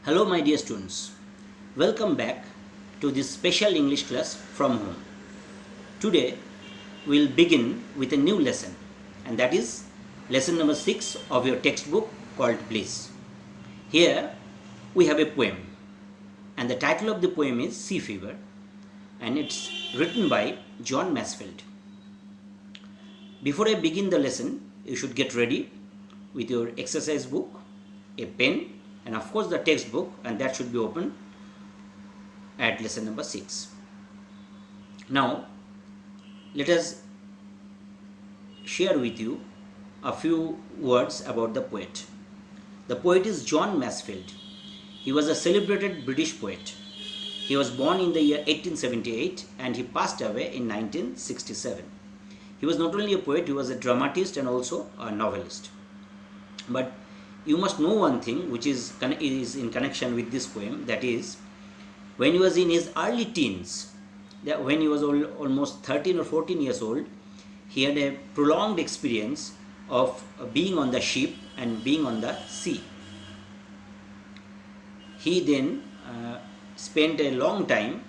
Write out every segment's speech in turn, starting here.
Hello, my dear students. Welcome back to this special English class from home. Today, we'll begin with a new lesson, and that is lesson number 6 of your textbook called Bliss. Here, we have a poem, and the title of the poem is Sea Fever, and it's written by John Masefield. Before I begin the lesson, you should get ready with your exercise book, a pen, and of course the textbook, and that should be open at lesson number 6. Now let us share with you a few words about the poet. The poet is John Masefield. He was a celebrated British poet. He was born in the year 1878 and he passed away in 1967. He was not only a poet, he was a dramatist and also a novelist. But you must know one thing which is in connection with this poem, that is, when he was in his early teens, when he was almost 13 or 14 years old, he had a prolonged experience of being on the ship and being on the sea. He then spent a long time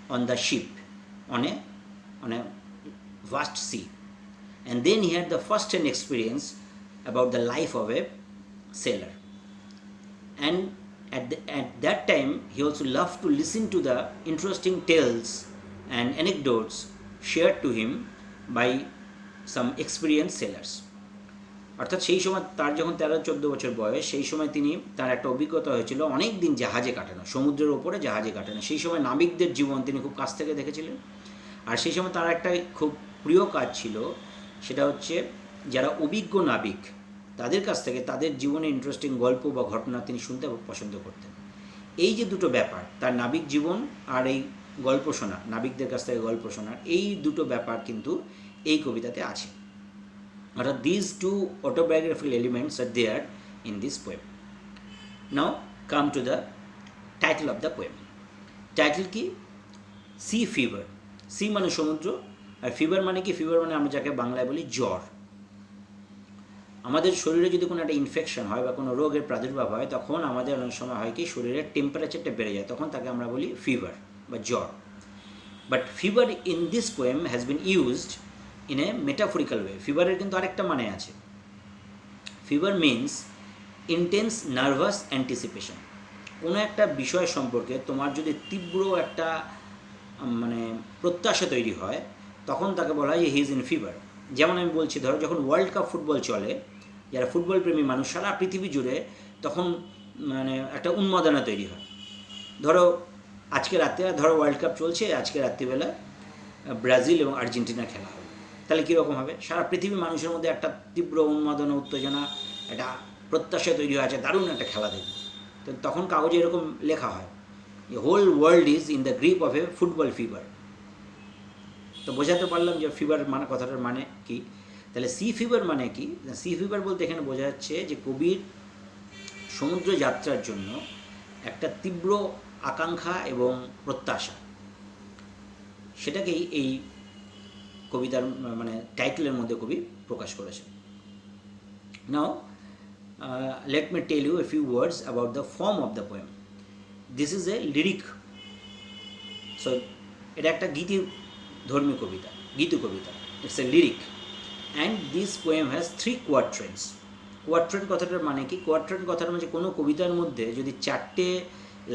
on the ship on a vast sea, and then he had the first-hand experience about the life of a sailor. And at that time he also loved to listen to the interesting tales and anecdotes shared to him by some experienced sailors. অর্থাৎ সেই সময় তার যখন 13-14 বছর বয়স, সেই সময় তার একটা অভিজ্ঞতা হয়েছিল অনেক দিন জাহাজে কাটানো, সমুদ্রের ওপরে জাহাজে কাটানো। সেই সময় নাবিকদের জীবন তিনি খুব কাছ থেকে দেখেছিলেন। আর সেই সময় তার একটা খুব প্রিয় কাজ ছিল, সেটা হচ্ছে যারা অভিজ্ঞ নাবিক তাদের কাছ থেকে তাদের জীবনে ইন্টারেস্টিং গল্প বা ঘটনা তিনি শুনতে পছন্দ করতেন। এই যে দুটো ব্যাপার, তার নাবিক জীবন আর এই গল্প শোনা, নাবিকদের কাছ থেকে গল্প শোনার, এই দুটো ব্যাপার কিন্তু এই কবিতাতে আছে। অর্থাৎ these two autobiographical elements are there in this poem. Now come to the title of the poem. Title কি? Sea fever. সি মানে সমুদ্র, আর ফিভার মানে কি? ফিভার মানে আমরা যাকে বাংলায় বলি জ্বর। আমাদের শরীরে যদি কোনো একটা ইনফেকশন হয় বা কোনো রোগের প্রাদুর্ভাব হয়, তখন আমাদের অনেক সময় হয় কি শরীরের টেম্পারেচারটা বেড়ে যায়, তখন তাকে আমরা বলি ফিভার বা জ্বর। But fever in this poem has been used in a metaphorical way. ফিভারের কিন্তু আরেকটা মানে আছে। Fever means intense nervous anticipation. কোনো একটা বিষয় সম্পর্কে তোমার যদি তীব্র একটা মানে প্রত্যাশা তৈরি হয়, তখন তাকে বলা হয় যে হি ইজ ইন ফিভার। যেমন আমি বলছি, ধরো যখন ওয়ার্ল্ড কাপ ফুটবল চলে, যারা ফুটবল প্রেমী মানুষ সারা পৃথিবী জুড়ে, তখন মানে একটা উন্মাদনা তৈরি হয়। ধরো আজকে রাতে, ধরো ওয়ার্ল্ড কাপ চলছে, আজকে রাত্রিবেলা ব্রাজিল এবং আর্জেন্টিনা খেলা হবে, তাহলে কীরকম হবে? সারা পৃথিবী মানুষের মধ্যে একটা তীব্র উন্মাদনা, উত্তেজনা, একটা প্রত্যাশা তৈরি হয়েছে, দারুণ একটা খেলা দেখবে। তো তখন কাগজে এরকম লেখা হয়, whole world is in the grip of a football fever. তো বোঝাতে পারলাম যে ফিভার মানে কথাটার মানে কি। তাহলে সি ফিভার মানে কি? সি ফিভার বলতে এখানে বোঝা যাচ্ছে যে কবির সমুদ্র যাত্রার জন্য একটা তীব্র আকাঙ্ক্ষা এবং প্রত্যাশা, সেটাকেই এই কবিতার মানে টাইটেলের মধ্যে কবি প্রকাশ করেছেন। Now let me tell you a few words about the form of the poem. This is a lyric. So এটা একটা ধর্মীয় কবিতা, গীতু কবিতা। It's a lyric and this poem has 3 quatrains. Quatrain কথাটার মানে কি? কোয়াট্রেন্ট কথাটা মানে কোনো কবিতার মধ্যে যদি 4টে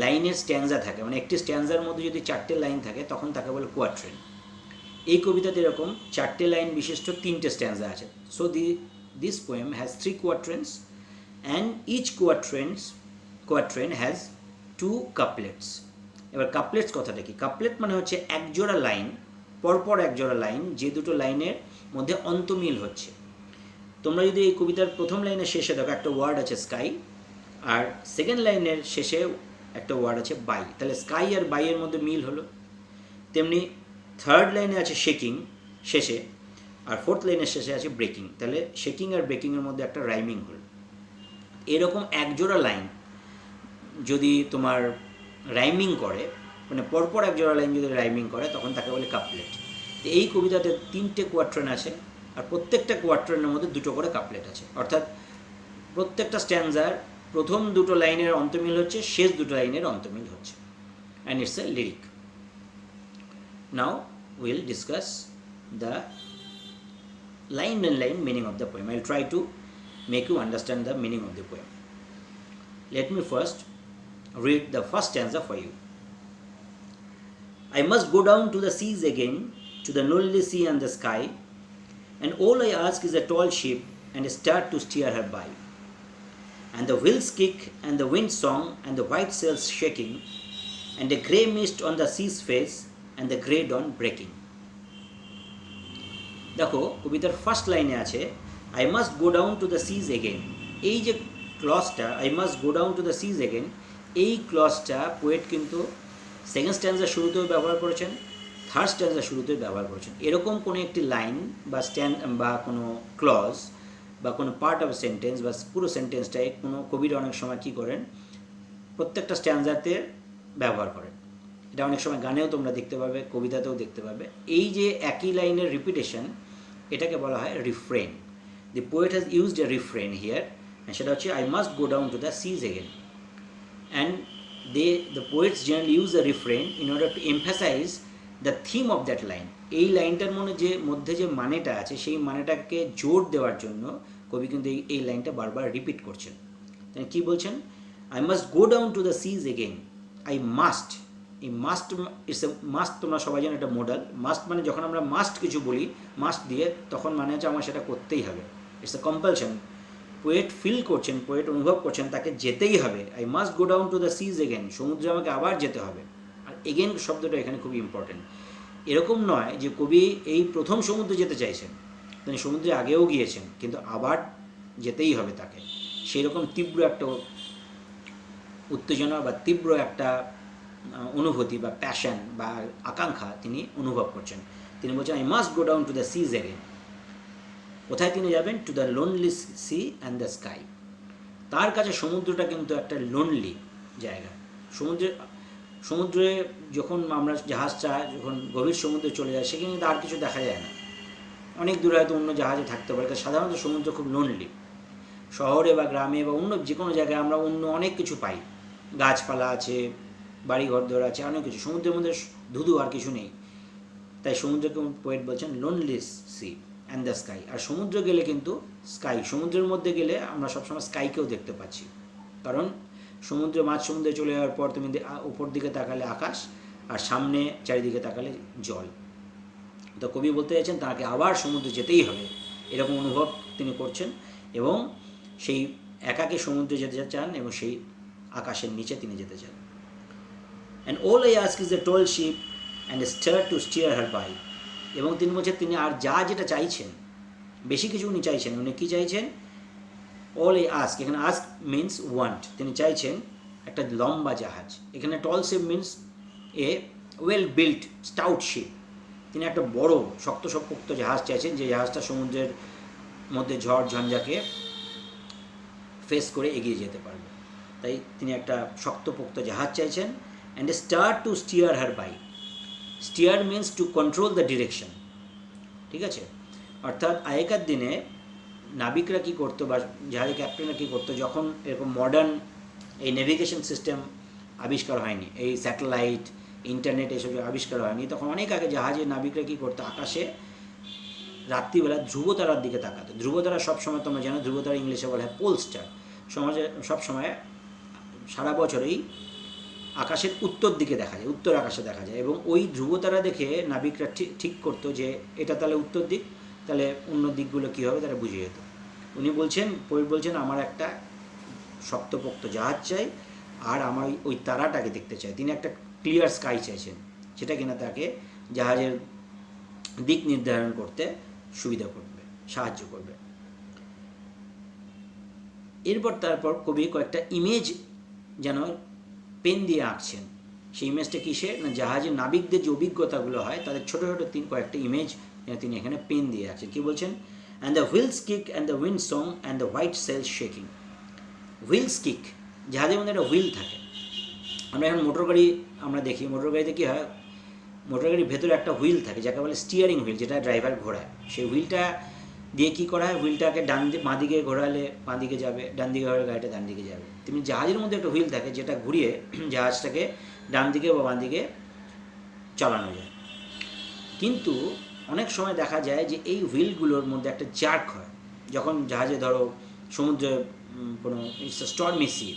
লাইনের স্ট্যান্জা থাকে, মানে একটি স্ট্যান্জার মধ্যে যদি 4টে লাইন থাকে, তখন তাকে বলে কোয়াট্রেন্ট। এই কবিতাতে এরকম 4টে লাইন বিশিষ্ট 3টে স্ট্যান্জা আছে। So this poem has 3 quatrains and each quatrain has 2 couplets. এবার কাপলেটস কথাটা কি? কাপলেট মানে হচ্ছে একজোড়া লাইন, পরপর একজোড়া লাইন, যে দুটো লাইনের মধ্যে অন্তমিল হচ্ছে। তোমরা যদি এই কবিতার প্রথম লাইনের শেষে দেখো, একটা ওয়ার্ড আছে স্কাই, আর সেকেন্ড লাইনের শেষে একটা ওয়ার্ড আছে বাই, তাহলে স্কাই আর বাইয়ের মধ্যে মিল হলো। তেমনি থার্ড লাইনে আছে শেকিং শেষে, আর ফোর্থ লাইনের শেষে আছে ব্রেকিং, তাহলে শেকিং আর ব্রেকিংয়ের মধ্যে একটা রাইমিং হলো। এরকম একজোড়া লাইন যদি তোমার রাইমিং করে, মানে পরপর একজোড়া লাইন যদি রাইমিং করে, তখন তাকে বলে কাপলেট। তো এই কবিতাতে 3টে কোয়াট্রেন আছে, আর প্রত্যেকটা কোয়াট্রেনের মধ্যে 2টো করে কাপলেট আছে। অর্থাৎ প্রত্যেকটা স্ট্যান্জার প্রথম দুটো লাইনের অন্তমিল হচ্ছে, শেষ দুটো লাইনের অন্তমিল হচ্ছে, and it's a lyric. Now will discuss the line and line meaning of the poem. I will try to make you understand the meaning of the poem. Let me first read the first stanza for you. I must go down to the seas again, to the lonely sea and the sky, and all I ask is a tall ship and a star to steer her by, and the wheels kick and the wind song and the white sails shaking, and a grey mist on the sea's face and the grey dawn breaking. দেখো কবিতার first লাইনে আছে I must go down to the seas again. এই যে ক্লজটা I must go down to the seas again, এই ক্লজটা poet কিন্তু সেকেন্ড স্ট্যান্ডার শুরুতেও ব্যবহার করেছেন, থার্ড স্ট্যান্ডার শুরুতেও ব্যবহার করেছেন। এরকম কোনো একটি লাইন বা বা কোনো ক্লজ বা কোনো পার্ট অফ সেন্টেন্স বা পুরো সেন্টেন্সটাই কোনো কবিরা অনেক সময় কী করেন, প্রত্যেকটা স্ট্যান্ডারতে ব্যবহার করেন। এটা অনেক সময় গানেও তোমরা দেখতে পাবে, কবিতাতেও দেখতে পাবে। এই যে একই লাইনের রিপিটেশন, এটাকে বলা হয় refrain. The poet has used a refrain here, সেটা হচ্ছে I must go down to the seas again. And the poets generally use the refrain in order to emphasise the theme of that line. এই লাইনটার মধ্যে যে মানেটা আছে, সেই মানেটাকে জোর দেওয়ার জন্য কবি কিন্তু এই লাইনটা বারবার রিপিট করছেন। কী বলছেন? I must go down to the seas again. I must, এই মাস্ট ইটস এ মাস্ট, তোমরা সবাই জানো এটা মোডাল। মাস্ট মানে যখন আমরা মাস্ট কিছু বলি মাস্ট দিয়ে, তখন মানে হচ্ছে আমার সেটা করতেই হবে, it's a compulsion. Poet feel করছেন, পোয়েট অনুভব করছেন তাকে যেতেই হবে। I must go down to the seas again, সমুদ্রে আমাকে আবার যেতে হবে। আর এগেন শব্দটা এখানে খুবই ইম্পর্টেন্ট। এরকম নয় যে কবি এই প্রথম সমুদ্রে যেতে চাইছেন, তিনি সমুদ্রে আগেও গিয়েছেন, কিন্তু আবার যেতেই হবে তাকে। সেই রকম তীব্র একটা উত্তেজনা বা তীব্র একটা অনুভূতি বা প্যাশন বা আকাঙ্ক্ষা তিনি অনুভব করছেন। তিনি বলছেন I must go down to the seas again. কোথায় তিনি যাবেন? To the lonely sea and the sky. তার কাছে সমুদ্রটা কিন্তু একটা লোনলি জায়গা। সমুদ্রে যখন আমরা জাহাজটা যখন গভীর সমুদ্রে চলে যায়, সেখানে কিন্তু আর কিছু দেখা যায় না। অনেক দূরে হয়তো অন্য জাহাজে থাকতে পারে, সাধারণত সমুদ্র খুব লোনলি। শহরে বা গ্রামে বা অন্য যে কোনো জায়গায় আমরা অন্য অনেক কিছু পাই, গাছপালা আছে, বাড়ি ঘর দর আছে, অনেক কিছু। সমুদ্রের মধ্যে ধুধু আর কিছু নেই। তাই সমুদ্রকে পোয়েট বলছেন lonely sea and the sky. আর সমুদ্র গেলে কিন্তু স্কাই, সমুদ্রের মধ্যে গেলে আমরা সবসময় স্কাইকেও দেখতে পাচ্ছি, কারণ সমুদ্রে চলে যাওয়ার পর তুমি উপর দিকে তাকালে আকাশ, আর সামনে চারিদিকে তাকালে জল। তো কবি বলতে চাইছেন তাকে আবার সমুদ্রে যেতেই হবে, এরকম অনুভব তিনি করছেন, এবং সেই একাকে সমুদ্রে যেতে চান এবং সেই আকাশের নিচে তিনি যেতে চান। And all I ask is a tall ship and a star to steer her by. এবং তিনি বলছেন তিনি আর যেটা চাইছেন, বেশি কিছু উনি চাইছেন। উনি কী চাইছেন? all I ask, এখানে ask means want, তিনি চাইছেন একটা লম্বা জাহাজ। এখানে tall ship means a well built stout ship। তিনি একটা বড় শক্তপোক্ত জাহাজ চাইছেন, যে জাহাজটা সমুদ্রের মধ্যে ঝড় ঝঞ্ঝাকে ফেস করে এগিয়ে যেতে পারবে। তাই তিনি একটা শক্তপোক্ত জাহাজ চাইছেন। and a star to steer her by. steer means to control the direction, ঠিক আছে? অর্থাৎ আগেকার দিনে নাবিকরা কী করতো বা জাহাজের ক্যাপ্টেনরা কী করতো, যখন এরকম মডার্ন এই নেভিগেশন সিস্টেম আবিষ্কার হয়নি, এই স্যাটেলাইট ইন্টারনেট এসব আবিষ্কার হয়নি, তখন অনেক আগে জাহাজের নাবিকরা কী করতো, আকাশে রাত্রিবেলা ধ্রুবতারার দিকে তাকাতো। ধ্রুবতারা সবসময় তোমরা জানো, ধ্রুবতারা ইংলিশে বলা হয় পোল স্টার। সমাজে সবসময় সারা বছরেই আকাশের উত্তর দিকে দেখা যায়, উত্তর আকাশে দেখা যায়, এবং ওই ধ্রুবতারা দেখে নাবিকরা ঠিক করতো যে এটা তাহলে উত্তর দিক, তাহলে অন্য দিকগুলো কী হবে তারা বুঝে যেত। উনি বলছেন, পোয়েট বলছেন আমার একটা শক্তপোক্ত জাহাজ চাই, আর আমার ওই তারাটাকে দেখতে চাই। তিনি একটা ক্লিয়ার স্কাই চাইছেন, যেটা কিনা তাকে জাহাজের দিক নির্ধারণ করতে সুবিধা করবে, সাহায্য করবে। তারপর কবি কয়েকটা ইমেজ যেন পেন দিয়ে আঁকছেন। সেই ইমেজটা কিসের না, জাহাজের নাবিকদের যে অভিজ্ঞতাগুলো হয় তাদের ছোটো ছোটো কয়েকটা ইমেজ তিনি এখানে পেন দিয়ে আঁকছেন। কী বলছেন? And the wheels kick and the wind song and the white sails shaking. Wheels kick, জাহাজের মধ্যে একটা হুইল থাকে। আমরা এখন মোটর গাড়ি আমরা দেখি, মোটর গাড়িতে কী হয়, মোটর গাড়ির ভেতরে একটা হুইল থাকে যাকে বলে স্টিয়ারিং হুইল, যেটা ড্রাইভার ঘোরায়। সেই হুইলটা দিয়ে কী করা হয়, হুইলটাকে বাঁ দিকে ঘোরালে বাঁ দিকে যাবে, ডান দিকে ঘোরালে গাড়িটা ডান দিকে যাবে। তেমনি জাহাজের মধ্যে একটা হুইল থাকে যেটা ঘুরিয়ে জাহাজটাকে ডান দিকে বা বাঁ দিকে চালানো যায়। কিন্তু অনেক সময় দেখা যায় যে এই হুইলগুলোর মধ্যে একটা জার্ক হয়, যখন জাহাজে ধরো সমুদ্রে কোনো স্টর্মি সি,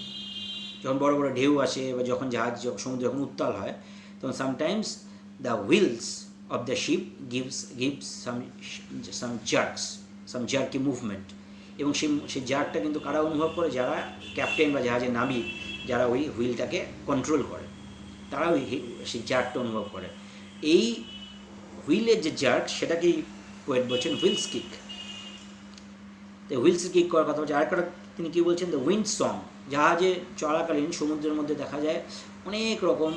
যখন বড় বড় ঢেউ আসে বা যখন জাহাজ সমুদ্র যখন উত্তাল হয়, তখন sometimes the wheels of the ship gives some jerks, some jerky movement. এবং সেই জার্কটা কিন্তু কারা অনুভব করে, যারা ক্যাপ্টেন বা জাহাজের নাবিক, যারা ওই হুইলটাকে কন্ট্রোল করে, তারা ওই সেই জার্কটা অনুভব করে। এই হুইলের যে জার্ক, সেটাকেই পোয়েট বলছেন হুইলস কিক। তো হুইলস কিক করার কথা বলছে। আরেকটা তিনি কী বলছেন, দ্য উইন্ড সং। জাহাজে চলাকালীন সমুদ্রের মধ্যে দেখা যায় অনেক রকম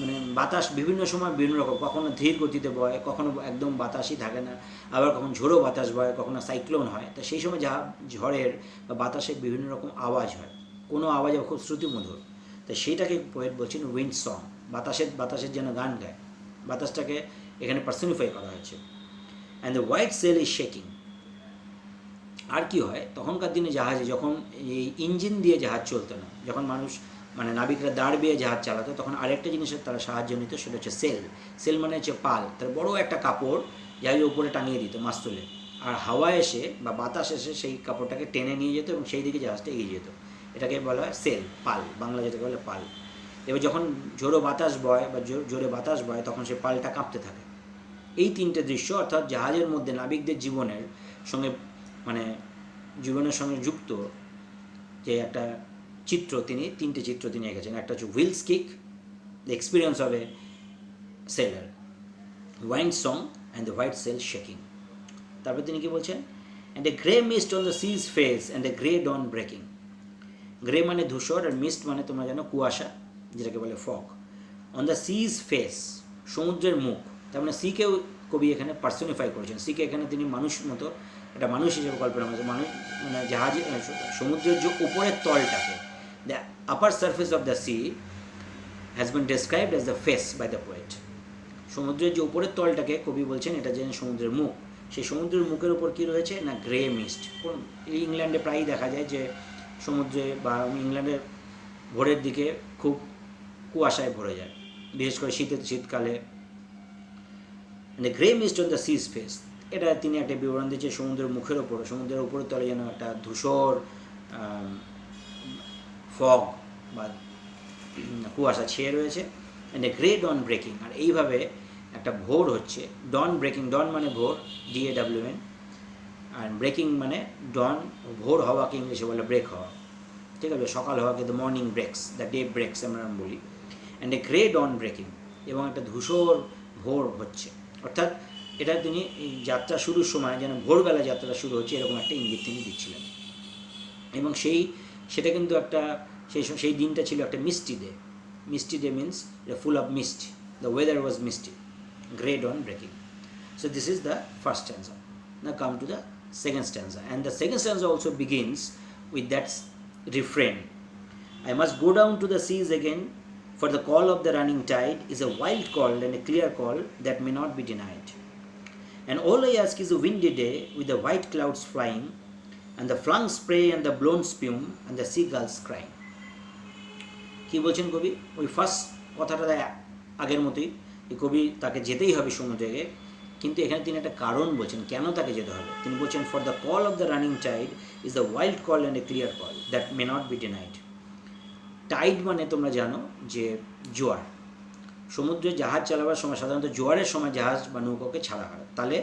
মানে বাতাস বিভিন্ন সময় বিভিন্ন রকম, কখনো ধীর গতিতে বয়, কখনো একদম বাতাসই থাকে না, আবার কখনো ঝোড়ো বাতাস বয়, কখনো সাইক্লোন হয়। তো সেই সময় ঝড়ের বা বাতাসের বিভিন্ন রকম আওয়াজ হয়, কোনো আওয়াজে খুব শ্রুতিমধুর। তো সেইটাকে পোয়েট বলছেন উইন্ড সং। বাতাসের যেন গান গায়, বাতাসটাকে এখানে পার্সনিফাই করা হয়েছে। And the white sail is shaking. আর কি হয়, তখনকার দিনে জাহাজে যখন এই ইঞ্জিন দিয়ে জাহাজ চলতো না, যখন মানুষ মানে নাবিকরা দাঁড় বেয়ে জাহাজ চালাতো, তখন আরেকটা জিনিসের তারা সাহায্য নিত, সেটা হচ্ছে সেল। সেল মানে হচ্ছে পাল, তার বড় একটা কাপড় জাহাজের উপরে টাঙিয়ে দিত মাস্তুলে, আর হাওয়া এসে বা বাতাস এসে সেই কাপড়টাকে টেনে নিয়ে যেত এবং সেই দিকে জাহাজটা এগিয়ে যেত। এটাকে বলা হয় সেল, পাল, বাংলা যেটাকে বলে পাল। এবার যখন জোরে বাতাস বয় বা জোরে বাতাস বয়, তখন সে পালটা কাঁপতে থাকে। এই তিনটে দৃশ্য অর্থাৎ জাহাজের মধ্যে নাবিকদের জীবনের সঙ্গে মানে জীবনের সঙ্গে যুক্ত যে একটা চিত্র, তিনটে চিত্র তিনি এঁকেছেন। একটা হচ্ছে wheels kick, the experience of a sailor, wind song and the white sail shaking. তারপরে তিনি কি বলছেন, and a grey mist on the sea's face and a grey dawn breaking. Grey মানে ধূসর, আর মিস্ট মানে তোমরা জানো কুয়াশা, যেটাকে বলে fog. On the sea's face, সমুদ্রের মুখ, তার মানে সিকেও কবি এখানে পার্সনিফাই করেছেন। সিকে এখানে তিনি মানুষ মতো একটা মানুষ হিসেবে কল্পনা করেছেন। মানুষ মানে জাহাজে সমুদ্রের যে উপরের তলটাকে, the upper surface of the sea has been described as the face by the poet. সমুদ্রের যে উপরের তলটাকে কবি বলছেন এটা যে সমুদ্রের মুখ। সেই সমুদ্রের মুখের উপর কী রয়েছে না, গ্রে মিস্ট। ইংল্যান্ডে প্রায়ই দেখা যায় যে সমুদ্রে বা ইংল্যান্ডের ভোরের দিকে খুব কুয়াশায় ভরে যায়, বিশেষ করে শীতকালে। Grey mist on the sea's face, এটা তিনি একটা বিবরণ দিচ্ছে সমুদ্রের মুখের ওপর, সমুদ্রের উপরের তলে যেন একটা ধূসর ফগ বা কুয়াশা ছেয়ে রয়েছে। And a grey dawn breaking, আর এইভাবে একটা ভোর হচ্ছে। ডন ব্রেকিং, ডন মানে ভোর, DAWN, আর ব্রেকিং মানে ডন, ভোর হওয়াকে ইংলিশে বলে ব্রেক হওয়া, ঠিক আছে, সকাল হওয়াকে the morning breaks, the day breaks আমরা বলি। And a grey dawn breaking, এবং একটা ধূসর ভোর হচ্ছে, অর্থাৎ এটা তিনি যাত্রা শুরুর সময় যেন ভোরবেলা যাত্রাটা শুরু হচ্ছে এরকম একটা ইঙ্গিত তিনি দিচ্ছিলেন। এবং সেটা কিন্তু একটা সেই দিনটা ছিল একটা misty day. Misty day means full of mist, the weather was misty, grey dawn breaking. So this is the first stanza. Now come to the second stanza, and the second stanza also begins with that refrain, I must go down to the seas again, for the call of the running tide is a wild call and a clear call that may not be denied. And all I ask is a windy day with the white clouds flying, and the flung spray and the blown spume and the seagulls crying. কি বলছেন কবি, ওই first কথাটা আগের মতোই, এই কবি তাকে যেতেই হবে সমুদ্রে, কিন্তু এখানে তিনি একটা কারণ বলছেন কেন তাকে যেতে হবে। তিনি বলছেন, for the call of the running tide is the wild call and a clear call that may not be denied. Tide মানে তোমরা জানো যে জোয়ার। সমুদ্রে জাহাজ চালাবার সময় সাধারণত জোয়ারের সময় জাহাজ বা নৌকাকে ছাড়া হয়, তাহলে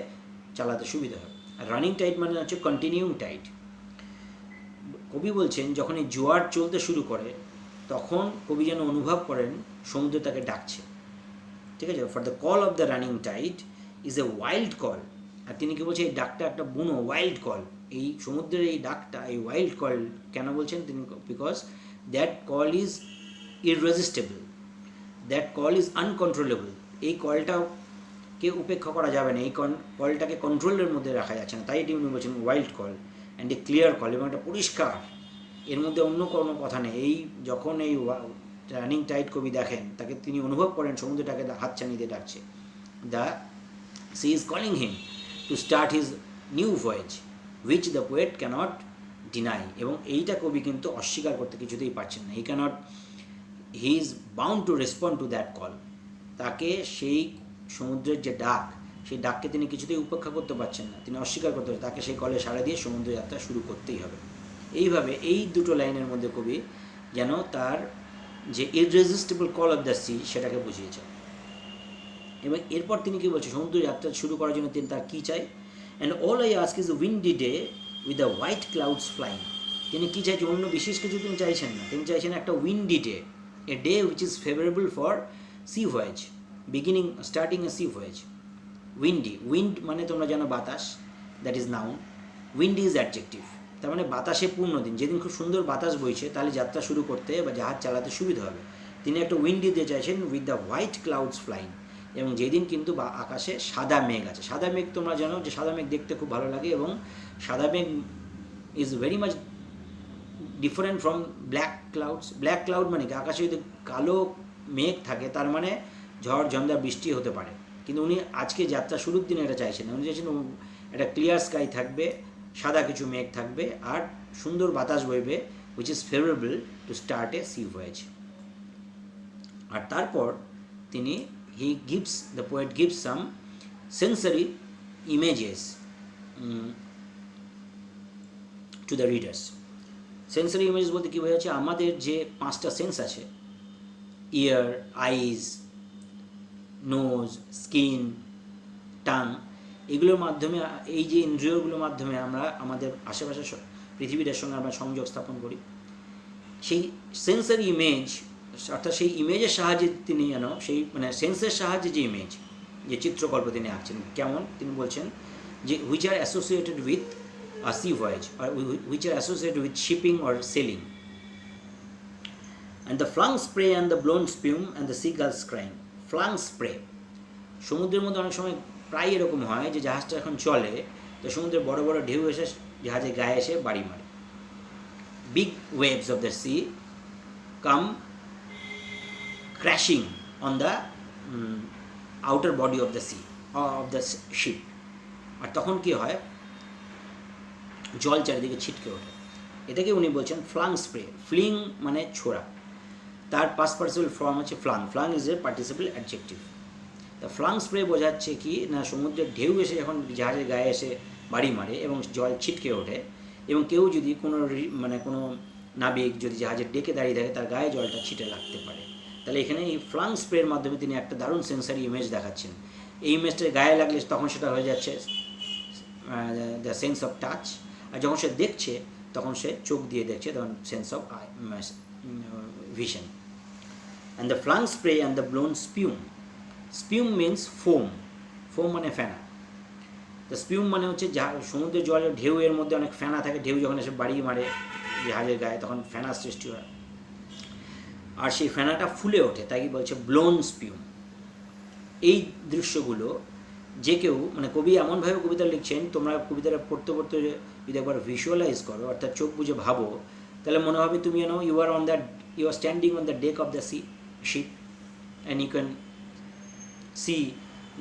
চালাতে সুবিধা হয়। আর রানিং টাইড মানে হচ্ছে কন্টিনিউং টাইড। কবি বলছেন যখন এই জোয়ার চলতে শুরু করে তখন কবি যেন অনুভব করেন সমুদ্র তাকে ডাকছে, ঠিক আছে। For the call of the running tide is a wild call, আর তিনি কি বলছেন এই ডাকটা একটা বুনো ওয়াইল্ড কল। এই সমুদ্রের এই ডাকটা, এই ওয়াইল্ড কল কেন বলছেন তিনি, because that call is irresistible, that call is uncontrollable. এই কলটাকে উপেক্ষা করা যাবে না, এই কলটাকে কন্ট্রোলের মধ্যে রাখা যাচ্ছে না, তাই তিনি বলছেন wild call and a clear call, এবং একটা পরিষ্কার, এর মধ্যে অন্য কোনো কথা নেই। এই যখন এই রানিং টাইড কবি দেখেন, তাকে তিনি অনুভব করেন সমুদ্রটাকে হাতছানি দিয়ে ডাকছে। The sea is calling him to start his new voice, which the poet cannot deny, এবং এইটা কবি কিন্তু অস্বীকার করতে কিছুতেই পারছেন না। He is bound to respond to that call. তাকে সেই সমুদ্রের যে ডাক, সেই ডাককে তিনি কিছুতেই উপেক্ষা করতে পারছেন না, তিনি অস্বীকার করতে পারছেন, তাকে সেই কলে সাড়া দিয়ে সমুদ্র যাত্রা শুরু করতেই হবে। এইভাবে এই দুটো লাইনের মধ্যে কবি যেন তার যে ইররেজিস্টিবল কল অফ দ্য সি সেটাকে বুঝিয়েছেন। এবং এরপর তিনি কী বলছেন, সমুদ্র যাত্রা শুরু করার জন্য তিনি তার কী চাই, and all I ask is Windy day with the white clouds flying. তিনি কী চাইছেন, অন্য বিশেষ কিছু তিনি চাইছেন না, তিনি চাইছেন একটা Windy day, a day which is favourable for C voice, starting A sea voice. Wind মানে তোমরা জানো বাতাস, that is noun, wind is adjective, তার মানে বাতাসে পূর্ণ দিন, যেদিন খুব সুন্দর বাতাস বইছে তাহলে যাত্রা শুরু করতে বা জাহাজ চালাতে সুবিধা হবে। তিনি একটা উইন্ডি দিয়ে চাইছেন with the white clouds flying, এবং যেদিন কিন্তু আকাশে সাদা মেঘ আছে। সাদা মেঘ তোমরা জানো যে সাদা মেঘ দেখতে খুব ভালো লাগে, এবং সাদা মেঘ is very much different from black clouds. Black cloud মানে কি, আকাশে যদি কালো মেঘ থাকে তার মানে ঝড় ঝঞ্ঝা বৃষ্টি হতে পারে, কিন্তু উনি আজকে যাত্রা শুরুর দিনে এটা চাইছেন না, উনি চাইছেন একটা ক্লিয়ার স্কাই থাকবে, সাদা কিছু মেঘ থাকবে, আর সুন্দর বাতাস বইবে, which is favourable to start a sea voyage. আর তারপর তিনি the poet gives some sensory images to the readers. Sensory image বলতে কী বোঝাচ্ছে, আমাদের যে পাঁচটা সেন্স আছে, ইয়ার, আইজ, নোজ, স্কিন, টাং, এগুলোর মাধ্যমে, এই যে ইন্দ্রিয়গুলোর মাধ্যমে আমরা আমাদের আশেপাশে পৃথিবীটার সঙ্গে আমরা সংযোগ স্থাপন করি। সেই সেন্সরি ইমেজ, অর্থাৎ সেই ইমেজের সাহায্যে তিনি যেন সেই মানে সেন্সের সাহায্যে যে ইমেজ, যে চিত্রকল্প তিনি আঁকছেন, কেমন তিনি বলছেন যে which are associated with a sea voyage আর which are associated with shipping or sailing, and the flung spray and the blown spume and the seagulls crying. Flung spray, সমুদ্রের মধ্যে অনেক সময় প্রায় এরকম হয় যে জাহাজটা এখন চলে, তো সমুদ্রের বড় বড় ঢেউ এসে জাহাজের গায়ে এসে বাড়ি মারে। Big waves of the sea come crashing on the outer body of the sea of the ship, আর তখন কি হয়, জল চারিদিকে ছিটকে ওঠে। এটাকে উনি বলছেন ফ্লাং স্প্রে। ফ্লিং মানে ছোড়া, তার পাস্ট পার্টিসিপল ফর্ম হচ্ছে flung. Flung is a participle adjective. তা ফ্লাং স্প্রে বোঝাচ্ছে কি না, সমুদ্রের ঢেউ এসে যখন জাহাজের গায়ে এসে বাড়ি মারে এবং জল ছিটকে ওঠে, এবং কেউ যদি কোনো নাবিক যদি জাহাজের ডেকে দাঁড়িয়ে থাকে, তার গায়ে জলটা ছিটে লাগতে পারে। তাহলে এখানে এই ফ্লাং স্প্রের মাধ্যমে তিনি একটা দারুণ সেন্সারি ইমেজ দেখাচ্ছেন। এই ইমেজটা গায়ে লাগলে তখন সেটা হয়ে যাচ্ছে দ্য সেন্স অফ টাচ, আর যখন সে দেখছে তখন সে চোখ দিয়ে দেখছে, তখন sense of vision. And the flung spray and the blown spume. Spume means foam, foam মানে ফেনা। দ্য স্পিউম মানে হচ্ছে সমুদ্রের জলের ঢেউয়ের মধ্যে অনেক ফেনা থাকে, ঢেউ যখন এসে বাড়ি মারে জাহাজের গায়ে তখন ফেনা সৃষ্টি হয়, আর সেই ফেনাটা ফুলে ওঠে, তাই বলছে ব্লোন স্পিউম। এই দৃশ্যগুলো যে কেউ মানে কবি এমনভাবে কবিতা লিখছেন, তোমরা কবিতাটা পড়তে পড়তে যদি একবার ভিজুয়ালাইজ করো, অর্থাৎ চোখ বুঝে ভাবো, তাহলে মনে হবে তুমি you are standing on the deck of the ship and you can see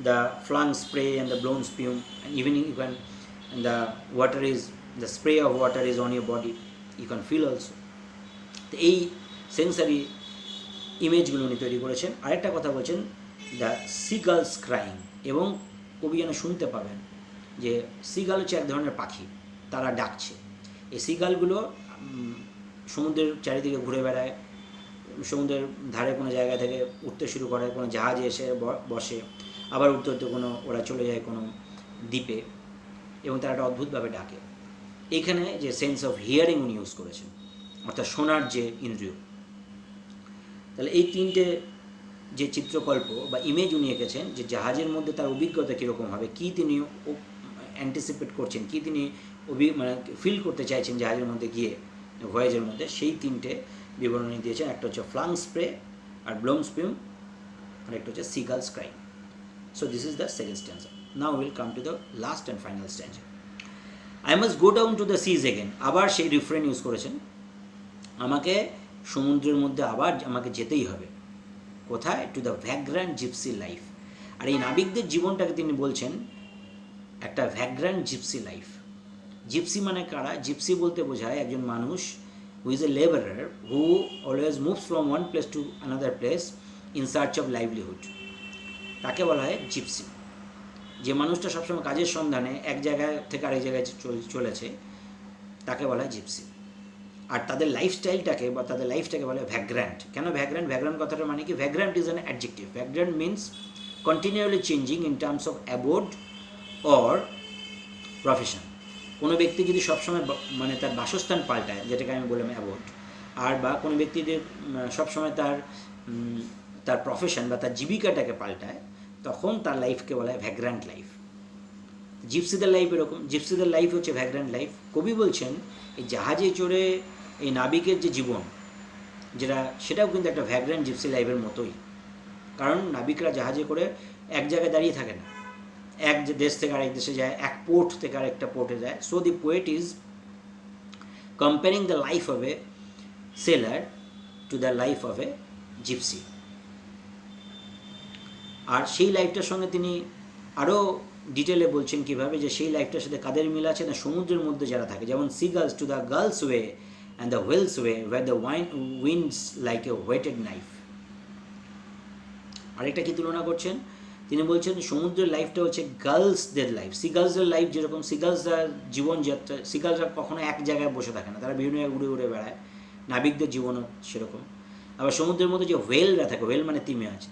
the flung spray and the blown spume, and even you can the spray of water is on your body, you can feel also. তো এই sensory ইমেজগুলো উনি তৈরি করেছেন। আরেকটা কথা বলছেন the seagulls crying, এবং কবি যেন শুনতে পাবেন যে সিগাল হচ্ছে এক ধরনের পাখি, তারা ডাকছে। এই সিগালগুলো সমুদ্রের চারিদিকে ঘুরে বেড়ায়, সমুদ্রের ধারে কোনো জায়গা থেকে উঠতে শুরু করে, কোনো জাহাজে এসে বসে, আবার উঠতে উঠতে ওরা চলে যায় কোনো দ্বীপে, এবং তারা একটা অদ্ভুতভাবে ডাকে। এইখানে যে সেন্স অফ হিয়ারিং উনি ইউজ করেছেন, অর্থাৎ শোনার যে ইন্দ্রিয়। তাহলে এই তিনটে যে চিত্রকল্প বা ইমেজ উনি এঁকেছেন, যে জাহাজের মধ্যে তার অভিজ্ঞতা কীরকম হবে, কী তিনি অ্যান্টিসিপেট করছেন, কী তিনি ফিল করতে চাইছেন জাহাজের মধ্যে গিয়ে, ভয়েজের মধ্যে, সেই তিনটে বিবরণী দিয়েছেন। একটা হচ্ছে ফ্লাং স্প্রে আর ব্লোন স্পিউম, আর একটা হচ্ছে seagulls crying. So this is the second stanza. Now will come to the last and final stanza. I must go down to the seas again. আবার সেই রিফ্রেন ইউজ করেছেন, আমাকে সমুদ্রের মধ্যে আবার আমাকে যেতেই হবে। কোথায়? To the vagrant gypsy life. আর এই নাবিকদের জীবনটাকে তিনি বলছেন একটা ভ্যাগ্রান্ট জিপসি লাইফ। জিপসি মানে কারা? জিপসি বলতে বোঝায় একজন মানুষ who is a labourer who always moves from one place to another place in search of livelihood, তাকে বলা হয় জিপসি। যে মানুষটা সবসময় কাজের সন্ধানে এক জায়গা থেকে আরেক জায়গায় চলেছে তাকে বলা হয় জিপসি। আর তাদের লাইফস্টাইলটাকে বা তাদের লাইফটাকে বলে ভ্যাগ্র্যান্ট। কেন ভ্যাগ্র্যান্ট? ভ্যাগ্র্যান্ট কথাটা মানে কি? Vagrant is an adjective. Vagrant means continually changing in terms of abode or profession. কোনো ব্যক্তি যদি সবসময় মানে তার বাসস্থান পাল্টায়, যেটাকে আমি বললাম অ্যাবোর্ড, আর বা কোনো ব্যক্তি যদি সবসময় তার প্রফেশন বা তার জীবিকাটাকে পাল্টায়, তখন তার লাইফকে বলা হয় ভ্যাগ্র্যান্ট লাইফ। জিপসিদের লাইফ এরকম, জিপসিদের লাইফ হচ্ছে ভ্যাগ্র্যান্ট লাইফ। কবি বলছেন এই জাহাজে চড়ে এই নাবিকের যে জীবন, যেটা সেটাও কিন্তু একটা ভ্যাগ্র্যান্ট জিপসি লাইফের মতোই। কারণ নাবিকরা জাহাজে করে এক জায়গায় দাঁড়িয়ে থাকে না, এক যে দেশ থেকে আরেক দেশে যায়, এক পোর্ট থেকে আরেকটা পোর্টে যায়। So the poet is comparing the life of a sailor to the life of a gypsy. আর সেই লাইফটার সঙ্গে তিনি আরও ডিটেলে বলছেন কীভাবে, যে সেই লাইফটার সাথে কাদের মিল আছে না, সমুদ্রের মধ্যে যারা থাকে, যেমন sea gulls to the gulls way and the whales way where the winds like a weighted knife. আরেকটা কী তুলনা করছেন তিনি? বলছেন সমুদ্রের লাইফটা হচ্ছে গার্লসদের লাইফ। সি গার্লসদের লাইফ যেরকম, সি গার্লসরা জীবনযাত্রা, সি গার্লসরা কখনো এক জায়গায় বসে থাকে না, তারা বিভিন্ন জায়গায় উড়ে উড়ে বেড়ায়। নাবিকদের জীবনও সেরকম। আবার সমুদ্রের মধ্যে যে হোয়েলরা থাকে, হোয়েল মানে তিমি আছে,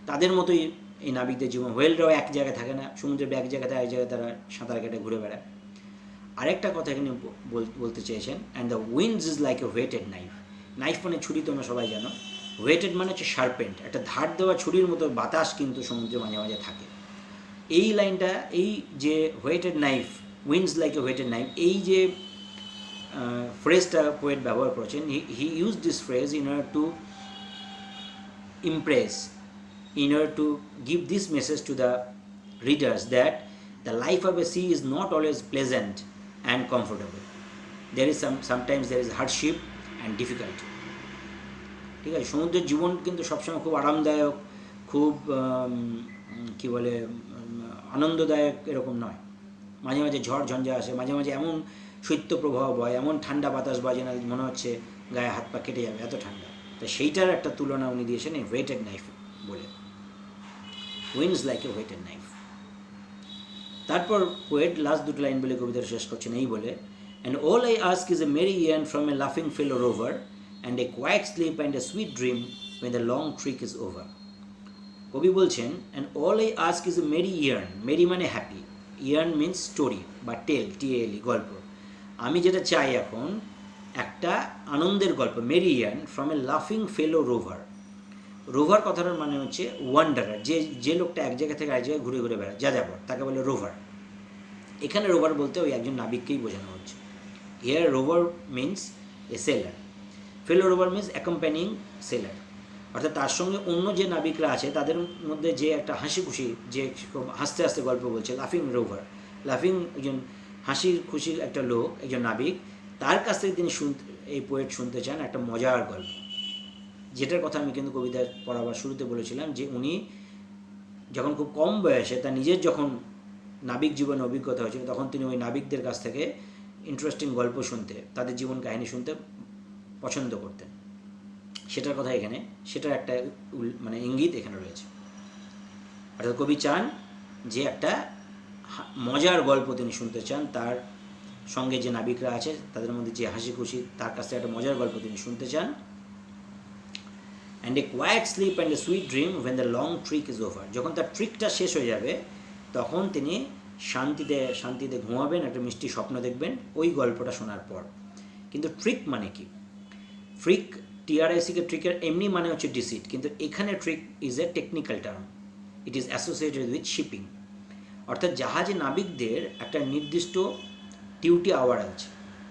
তাদের মতোই এই নাবিকদের জীবন। হোয়েলরাও এক জায়গায় থাকে না, সমুদ্রের এক জায়গায় এক জায়গায় তারা সাঁতার কেটে ঘুরে বেড়ায়। আরেকটা কথা এখানে বলতে চেয়েছেন, and the winds is like a weighted knife. Knife মানে ছুরি, তোমরা সবাই জানো। ওয়েটেড মানে হচ্ছে শার্পেন্ট, একটা ধার দেওয়া ছুরির মতো বাতাস কিন্তু সমুদ্রে মাঝে মাঝে থাকে। এই লাইনটা, এই যে whetted knife, winds like a weighted knife, এই যে ফ্রেজটা পোয়েট ব্যবহার করেছেন, he use this phrase in order to impress, in order to give this message to the readers that the life of a sea is not always pleasant and comfortable. There is sometimes there is hardship and difficulty. ঠিক আছে, সমুদ্রের জীবন কিন্তু সবসময় খুব আরামদায়ক, খুব কী বলে আনন্দদায়ক এরকম নয়। মাঝে মাঝে ঝড় ঝঞ্ঝা আসে, মাঝে মাঝে এমন শৈত্যপ্রবাহ বয়, এমন ঠান্ডা বাতাস বয় যে না মনে হচ্ছে গায়ে হাত পা কেটে যাবে, এত ঠান্ডা। তো সেইটার একটা তুলনা উনি দিয়েছেন এই ওয়েটেড নাইফ বলে, winds like a weighted knife. তারপর পোয়েট লাস্ট দুটো লাইন বলে কবিতার শেষ করছেন এই বলে, and all I ask is a merry yarn from a লাফিং fellow rover and a quiet sleep and a sweet dream when the long trek is over. কবি বলছেন, and all I ask is a merry yarn. Merry মানে happy, yarn means story বা tale, টিএলই, গল্প। আমি যেটা চাই এখন একটা আনন্দের গল্প, মেরি ইয়ার্ন ফ্রম এ লাফিং ফেলো রোভার। রোভার কথাটার মানে হচ্ছে ওয়ান্ডারার, যে লোকটা এক জায়গা থেকে আরেক জায়গায় ঘুরে ঘুরে বেড়ায়, যাযাবর, তাকে বলে রোভার। এখানে রোভার বলতে ওই একজন নাবিককেই বোঝানো হচ্ছে। Here rover means a sailor, fellow rover means accompanying sailor, অর্থাৎ তার সঙ্গে অন্য যে নাবিকরা আছে তাদের মধ্যে যে একটা হাসি খুশি, যে হাসতে হাসতে গল্প বলছে, লাফিং রোভার। লাফিং একজন হাসি খুশির একটা লোক, একজন নাবিক, তার কাছ থেকে তিনি এই পোয়েট শুনতে চান একটা মজার গল্প, যেটার কথা আমি কিন্তু কবিতা পড়াবার শুরুতে বলেছিলাম, যে উনি যখন খুব কম বয়সে তার নিজের যখন নাবিক জীবনে অভিজ্ঞতা হয়েছিল, তখন তিনি ওই নাবিকদের কাছ থেকে ইন্টারেস্টিং গল্প শুনতে, তাদের জীবন কাহিনী শুনতে পছন্দ করতেন। সেটার কথা এখানে, সেটার একটা মানে ইঙ্গিত এখানে রয়েছে। অর্থাৎ কবি চান যে একটা মজার গল্প তিনি শুনতে চান, তার সঙ্গে যে নাবিকরা আছে তাদের মধ্যে যে হাসি খুশি, তার কাছ থেকে একটা মজার গল্প তিনি শুনতে চান। And a quiet sleep and a sweet dream when the long trick is over. যখন তার ট্রিকটা শেষ হয়ে যাবে তখন তিনি শান্তিতে ঘুমাবেন, একটা মিষ্টি স্বপ্ন দেখবেন ওই গল্পটা শোনার পর। কিন্তু ট্রিক মানে কি? ট্রিক, টিআরআইসিকে ট্রিকের এমনি মানে হচ্ছে ডিসিট, কিন্তু এখানে trick is a technical term, it is associated with shipping. অর্থাৎ জাহাজে নাবিকদের একটা নির্দিষ্ট ডিউটি আওয়ার আছে,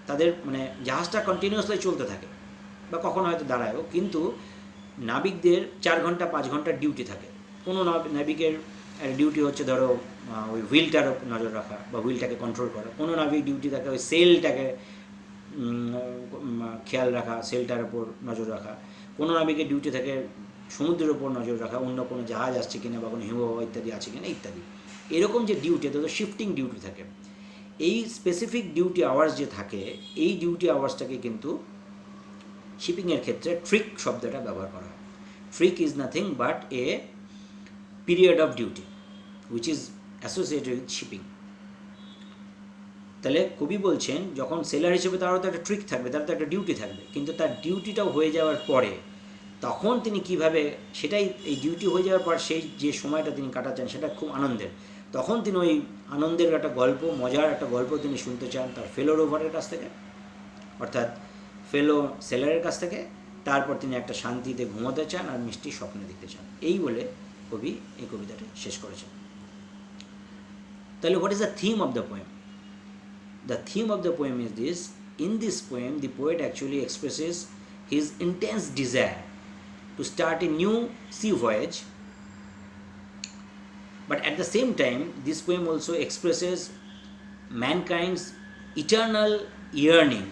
তাদের মানে জাহাজটা কন্টিনিউয়াসলি চলতে থাকে বা কখনো হয়তো দাঁড়ায়ও, কিন্তু নাবিকদের 4 ঘন্টা 5 ঘন্টার ডিউটি থাকে। কোনো নাবিকের ডিউটি হচ্ছে ধরো ওই হুইলটার নজর রাখা বা হুইলটাকে কন্ট্রোল করা, কোনো নাবিক ডিউটি থাকে ওই সেলটাকে খেয়াল রাখা, সেলটার ওপর নজর রাখা, কোনো নাবিকের ডিউটি থাকে সমুদ্রের ওপর নজর রাখা, অন্য কোনো জাহাজ আসছে কিনা বা কোনো হিমবাহ ইত্যাদি আছে কিনা ইত্যাদি। এরকম যে ডিউটি, তাদের শিফটিং ডিউটি থাকে। এই স্পেসিফিক ডিউটি আওয়ার্স যে থাকে, এই ডিউটি আওয়ার্সটাকে কিন্তু শিপিংয়ের ক্ষেত্রে ট্রিক শব্দটা ব্যবহার করা হয়। Trick is nothing but a period of duty which is associated with shipping. তাহলে কবি বলছেন যখন সেলার হিসেবে তারও তো একটা ট্রিক থাকবে, তার তো একটা ডিউটি থাকবে, কিন্তু তার ডিউটিটাও হয়ে যাওয়ার পরে তখন তিনি কিভাবে, সেটাই এই ডিউটি হয়ে যাওয়ার পর সেই যে সময়টা তিনি কাটাচ্ছেন সেটা খুব আনন্দের, তখন তিনি ওই আনন্দের একটা গল্প, মজার একটা গল্প তিনি শুনতে চান তার ফেলো রোভারের কাছ থেকে, অর্থাৎ ফেলো সেলারের কাছ থেকে। তারপর তিনি একটা শান্তিতে ঘুমোতে চান আর মিষ্টি স্বপ্ন দেখতে চান। এই বলে কবি এই কবিতাটি শেষ করেছেন। তাহলে what is the theme of the poem? The theme of the poem is this. In this poem, the poet actually expresses his intense desire to start a new sea voyage. But at the same time, this poem also expresses mankind's eternal yearning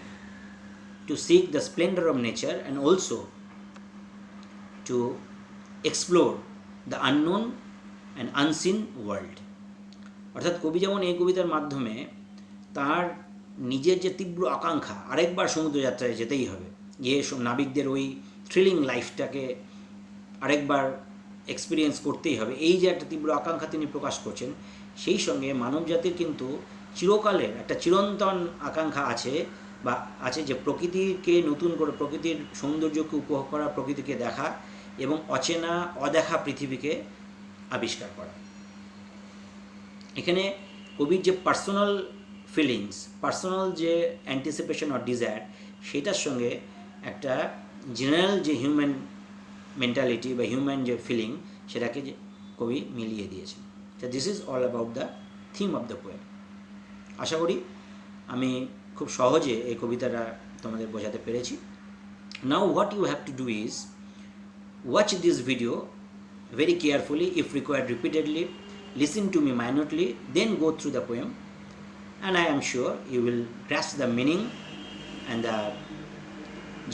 to seek the splendor of nature and also to explore the unknown and unseen world. অর্থাৎ কবি যেমন এই কবিতার মাধ্যমে তার নিজের যে তীব্র আকাঙ্ক্ষা, আরেকবার সমুদ্রযাত্রায় যেতেই হবে, যে নাবিকদের ওই থ্রিলিং লাইফটাকে আরেকবার এক্সপিরিয়েন্স করতেই হবে, এই যে একটা তীব্র আকাঙ্ক্ষা তিনি প্রকাশ করছেন, সেই সঙ্গে মানবজাতির কিন্তু চিরকালের একটা চিরন্তন আকাঙ্ক্ষা আছে, বা আছে যে প্রকৃতিকে নতুন করে, প্রকৃতির সৌন্দর্যকে উপভোগ করা, প্রকৃতিকে দেখা এবং অচেনা অদেখা পৃথিবীকে আবিষ্কার করা। এখানে কবির যে পার্সোনাল ফিলিংস, পার্সোনাল যে অ্যান্টিসিপেশন অর ডিজায়ার, সেটার সঙ্গে একটা জেনারেল যে হিউম্যান মেন্টালিটি বা হিউম্যান যে ফিলিং, সেটাকে যে কবি মিলিয়ে দিয়েছেন। তো this is all about the theme of the poem. আশা করি আমি খুব সহজে এই কবিতাটা তোমাদের বোঝাতে পেরেছি। Now what you have to do is watch this video very carefully, if required repeatedly, listen to me minutely, then go through the poem, and I am sure you will grasp the meaning and the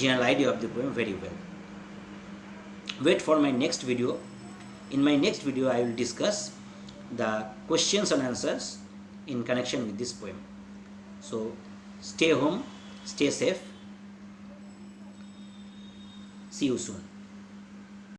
general idea of the poem very well. Wait for my next video. In my next video I will discuss the questions and answers in connection with this poem. So stay home, stay safe, see you soon.